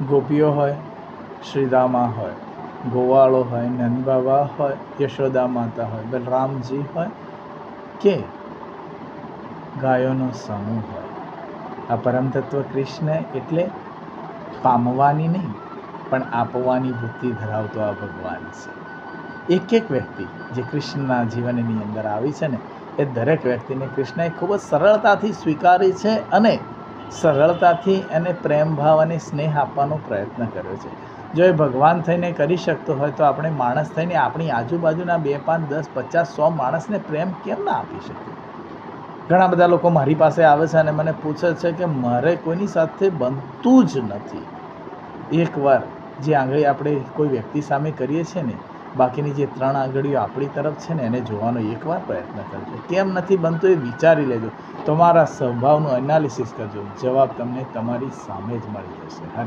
ગોપીઓ હોય, શ્રીરામા હોય, ગોવાળો હોય, નંદબાબા હોય, યશોદા માતા હોય, બલરામજી હોય કે ગાયોનો સમૂહ હોય, આ પરમ તત્વ કૃષ્ણ એટલે પામવાની નહીં પણ આપવાની વૃત્તિ ધરાવતો આ ભગવાન છે. એક એક વ્યક્તિ જે કૃષ્ણના જીવનની અંદર આવી છે ને, એ દરેક વ્યક્તિને કૃષ્ણએ ખૂબ જ સરળતાથી સ્વીકારી છે અને સરળતાથી એને પ્રેમ ભાવ અને સ્નેહ આપવાનો પ્રયત્ન કર્યો છે. જો એ ભગવાન થઈને કરી શકતો હોય તો આપણે માણસ થઈને આપણી આજુબાજુના 2, 5, 10, 50, 100 માણસને પ્રેમ કેમ ના આપી શકીએ? ઘણા બધા લોકો મારી પાસે આવે છે અને મને પૂછે છે કે મારે કોઈની સાથે બનતું જ નથી. એકવાર જે આંગળી આપણે કોઈ વ્યક્તિ સામે કરીએ છીએ ને, બાકીની જે 3 આંગળીઓ આપણી તરફ છે ને એને જોવાનો એકવાર પ્રયત્ન કરજો. કેમ નથી બનતું એ વિચારી લેજો. તમારા સ્વભાવનું એનાલિસિસ કરજો. જવાબ તમને તમારી સામે જ મળી જશે.